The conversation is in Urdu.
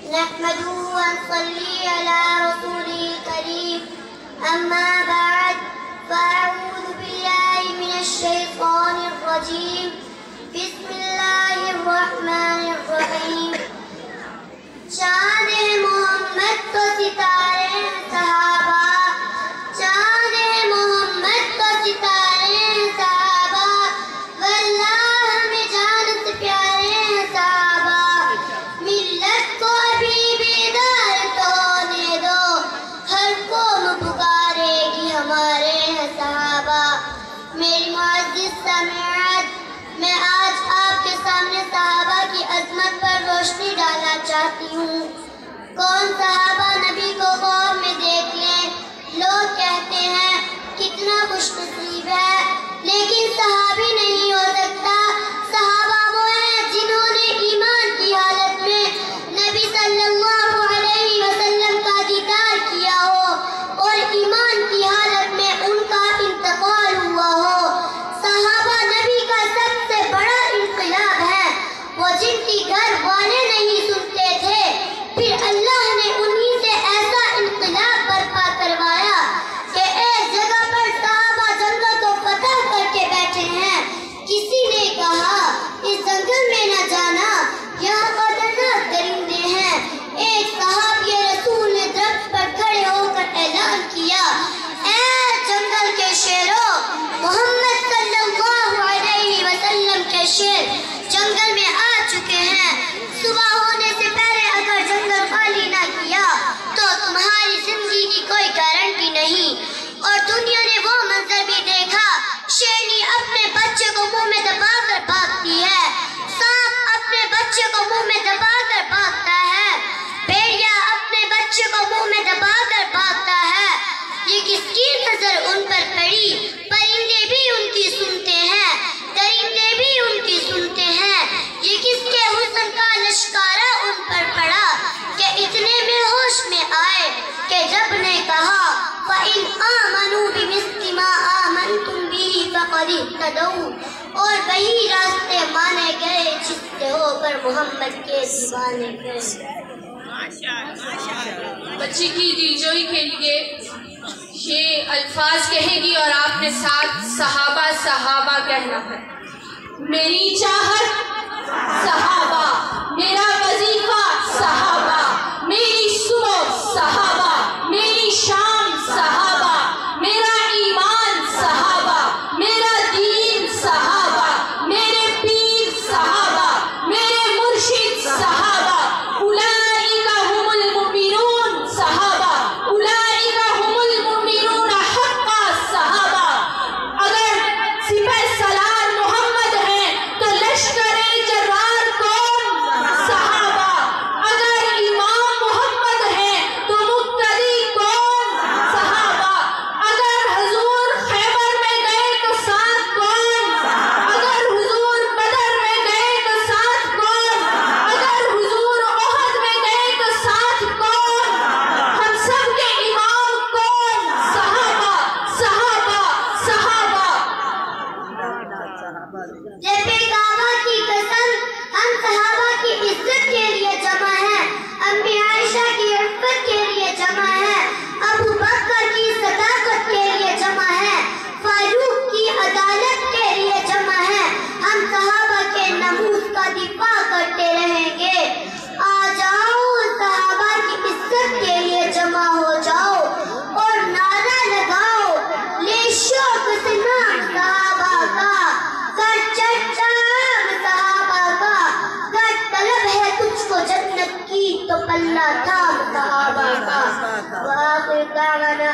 نحمده ونصلي على رسوله الكريم أما بعد فأعوذ بالله من الشيطان الرجيم بسم الله الرحمن الرحيم چاند محمد تو ستارے صحابہ چاند محمد تو ستارے صحابہ واللہ ہمیں جان سے پیارے صحابہ ملت کو ابھی بیدار تو ہونے دو ہر قوم پکارے گی ہمارے صحابہ میری معزز سامعات میں آج آپ کے سامنے صحابہ کی عظمت پر روشنی ڈالنا چاہتی ہوں کون صحابہ نبی کو غور میں دیکھ لیں لوگ کہتے ہیں کتنا خوش نصیب ہے لیکن صحابی نہیں ہو سکتا صحابہ وہ ہیں جنہوں نے ایمان کی حالت میں نبی صلی اللہ علیہ وسلم کا دیدار کیا ہو اور ایمان کی حالت میں ان کا انتقال ہوا ہو صحابہ نبی کا سب سے بڑا انقلاب ہے وہ جن کی گھر والے نہیں سنتے تھے پھر اللہ نے انہی سے ایسا انقلاب برپا کروایا کہ ایک جگہ پر صحابہ جنگل کو فتح کر کے بیٹھے ہیں کسی نے کہا اس جنگل میں نہ جانا یہاں خطرناک درندے ہیں ایک صحابی رسول نے درخت پر کھڑے ہو کر اعلان کیا اے جنگل کے شیروں محمد صلی اللہ علیہ وسلم کے شیر جنگل میں آ چکے ہیں صبح ہونے سے پہلے اگر جنگل خالی نہ کیا تو تمہاری زندگی کی کوئی گارنٹی نہیں اور دنیا نے وہ منظر بھی دیکھا شیرنی اپنے بچے کو منہ میں دبا کر بھاگتی ہے سانپ اپنے بچے کو منہ میں دبا کر بھاگتا ہے بھیڑیا اپنے بچے کو منہ میں دبا کر بھاگتا ہے یہ کس کی نظر ان پر پڑی پرندے بھی ان کی سنتے ہیں درندے بھی ان کی سنتے ہیں یہ کس کے حسن کا لشکارہ ان پر پڑا کہ اتنے میں ہوش میں آئے کہ رب نے کہا وَإِنْ آمَنُوا بِمِثْلِ مَا آمَنْتُمْ بِهِ فَقَدِ اهْتَدَوْا اور وہی راستے مانے گئے جس سے ہو کر محمد کے دیوانے گئے بچی کی دلجوئی کے لیے یہ الفاظ کہے گی اور آپ نے ساتھ صحابہ صحابہ کہنا ہے میری چاہت صحابہ میرا وظیفہ صحابہ میری صبح صحابہ میری شام صحابہ میرا ایمان صحابہ میرا دین صحابہ میرے پیر صحابہ میرے مرشد صحابہ اولئک هم المؤمنون صحابہ اولئک هم المؤمنون حقا صحابہ اگر سپہ سالار محمد ہیں تو لشکر جرار کون صحابہ اگر امام محمد ہیں تو مقتدی کون صحابہ اگر حضور خیبر میں گئے تو ساتھ کون اگر حضور بدر میں گئے تو ساتھ کون اگر حضور احد میں گئے تو ساتھ کون ہم سب کے امام کون صحابہ صحابہ صحابہ جب کعبہ کی قسم ہم صحابہ کی عزت کے لیے جمع ہیں امی عائشہ کی عفت کے لیے جمع ہیں ابو بکر کی صداقت کے لیے جمع ہیں فاروق کی عدالت کے لیے جمع ہیں ہم صحابہ کے ناموس کا دفاع کرتے رہیں گے آ جاؤ صحابہ کی عزت کے لیے جمع ہو جاؤ اور نعرہ لگاؤ لے شوق سے نام صحابہ کا کر چرچا صحابہ کا کر طلب ہے تجھ کو جنت کی تو پلہ تھام صحابہ کا وآخر دعوانا